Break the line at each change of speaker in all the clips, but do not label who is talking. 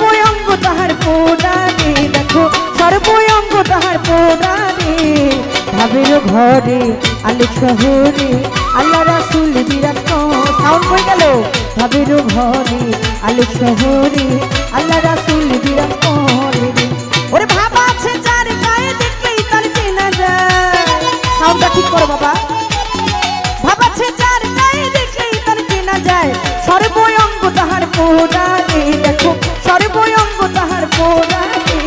সর্বঙ্গ তাহার পোড়ারে দেখো সর্বঙ্গ তাহার পোড়ারে ভাবের ঘরে আলোক শহরে আল্লাহ রাসূল বিরাট সাউন্ড হয়ে গেল ভাবের ঘরে আলোক শহরে আল্লাহ রাসূল বিরাট করে ওরে ভাব আছে যার গায়ে দেখলেই তার চেনা যায় সাউন্ডটা ঠিক করো বাবা ভাব আছে যার গায়ে দেখলেই তার চেনা যায় সর্বঙ্গ তাহার পোড়ারে দেখো সর্বঙ্গ তাহার পোড়ারে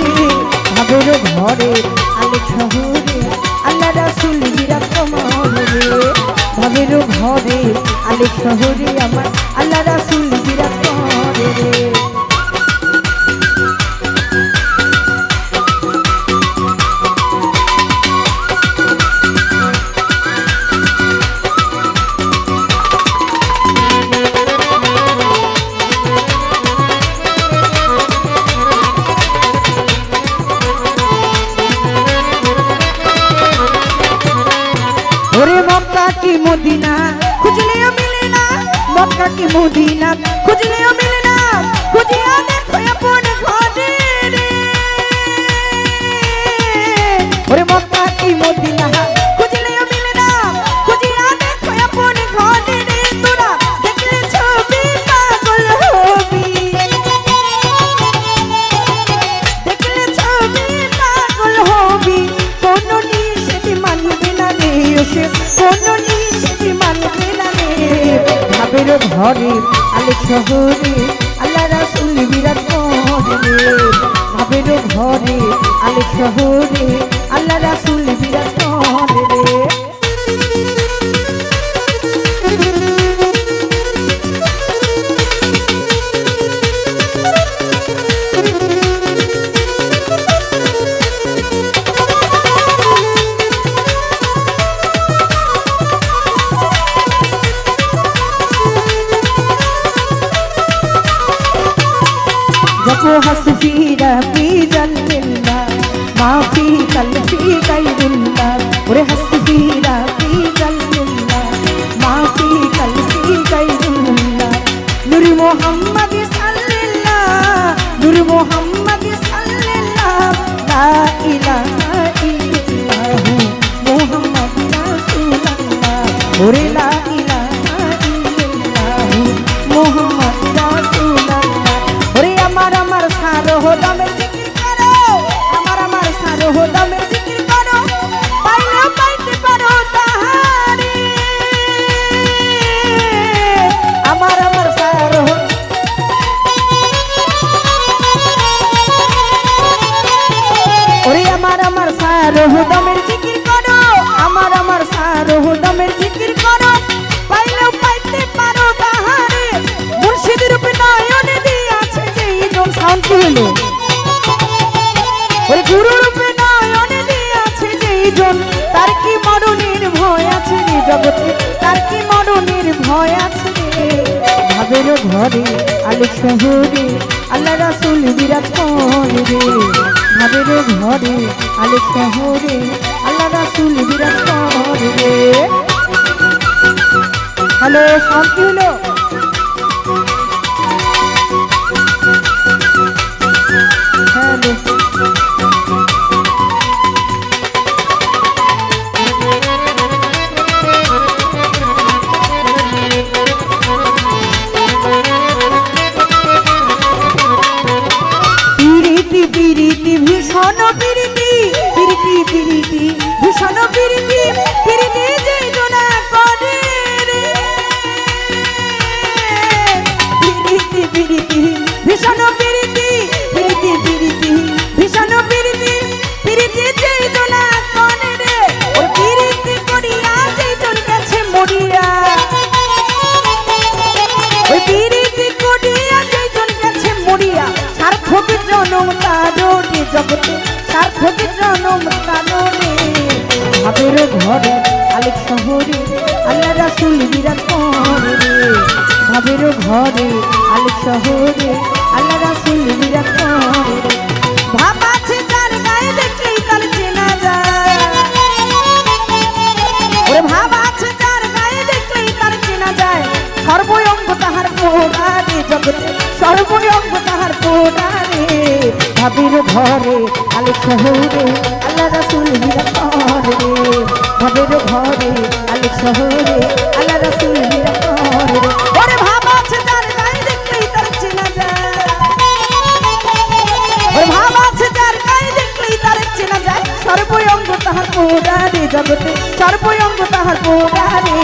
ভাবের ঘরে আলোক শহরে আল্লাহ রাসূল বিরাট করে ভাবের ঘরে আলোক শহরে আমার আল্লাহ রাসূল বিরাট করে मक्का की मदीना खुजलियो मिले ना मक्का की मदीना खुजलियो मिले ना खुजिया देखो अपन घरे रे ओरे मक्का की मदीना खुजलियो मिले ना खुजिया देखो अपन घरे रे तोरा देखले छवि पागल होबी देखले छवि पागल होबी कोनो निषेध मानबे ना रे ओसे कोनो निषेध मानबे ना रे भाবের ঘরে আলোক শহরে আল্লাহ রাসূল বিরাট করে ভাবের ঘরে আলোক শহরে আল্লাহ রাসূল বিরাট করে हस्फी रबी जल्लिल्ला माफी कल्फी गैरुल्ला ओरे हस्फी रबी जल्लिल्ला माफी कल्फी गैरुल्ला नूर मोहम्मद सल्लल्लाह नूर मोहम्मद सल्लल्लाह ला इलाहा इल्लल्लाह मोहम्मद रसूलुल्लाह ओरे ला इलाहा इल्लल्लाह मोहम्मद रसूलुल्लाह আমার সারো দামের জিকির করো আমার সারো দামের জিকির করো পাইলেও পাইতে পারো তাহারে আমার সারো ওরে আমার সারো দামের জিকির করো আমার সারো দামের জিকির করো পাইলেও পাইতে পারো তাহারে মুর্শিদ রূপে নয়নে দিয়াছে সাউন্ড কি হলো ওই গুরু রূপে নয়নে দিয়াছে যেইজন তার কি মরণের ভয় আছে রে জগতে তার কি মরণের ভয় আছে রে ভাবের ঘরে আলোক শহরে আল্লাহ রাসূল বিরাট করে রে ভাবের ঘরে আলোক শহরে আল্লাহ রাসূল বিরাট করে রে হ্যালো সাউন্ড কি হলো পিরিতি ভীষণ পিরিতি পিরিতি পিরিতি ভীষণ পিরিতি পিরিতি যেই জোনা করে রে পিরিতি পিরিতি ভীষণ পিরিতি পিরিতি পিরিতি ভীষণ পিরিতি পিরিতি যেই জোনা করে রে ও পিরিতি করিয়া যেই জন কাছে মরিয়া ওই পিরিতি করিয়া যেই জন কাছে মরিয়া সার্থকের জনম কারণে জগতে সার্থকের জনম কারণে ভাবের ঘরে আলোক শহরে আল্লাহ রাসূল বিরাট করে ভাবের ঘরে আলোক শহরে আল্লাহ রাসূল বিরাট করে ভাব আছে যার গায়ে দেখলেই তার চেনা যায় ওরে ভাব আছে যার গায়ে দেখলেই তার চেনা যায় সর্বঙ্গ তাহার পোড়ারে জগতে সর্বঙ্গ তাহার পোড়ারে ভাবির ঘরে আলে শহরে আল্লাহ রাসূল বিরাজ করে ভাবির ঘরে আলে শহরে আল্লাহ রাসূল বিরাজ করে ওরে ভাব আছে যার গায়ে দেখলেই তার চেনা যায় ওরে ভাব আছে যার গায়ে দেখলেই তার চেনা যায় সর্বঙ্গ তাহার পোড়ারে জগতে সর্বঙ্গ তাহার পোড়ারে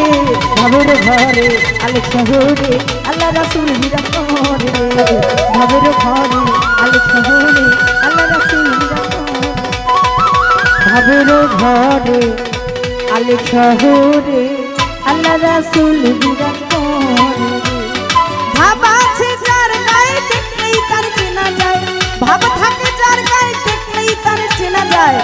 ভাবির ঘরে আলে শহরে আল্লাহ রাসূল বিরাজ করে ভাবির ঘরে আলে শহরে আল্লাহ রাসূল বিরাজ করে ভাবির ঘরে আলে শহরে আল্লাহ রাসূল বিরাজ করে ভাব আছে যার গায়ে দেখলেই তার চেনা যায় ভাব থাকে যার গায়ে দেখলেই তার চেনা যায়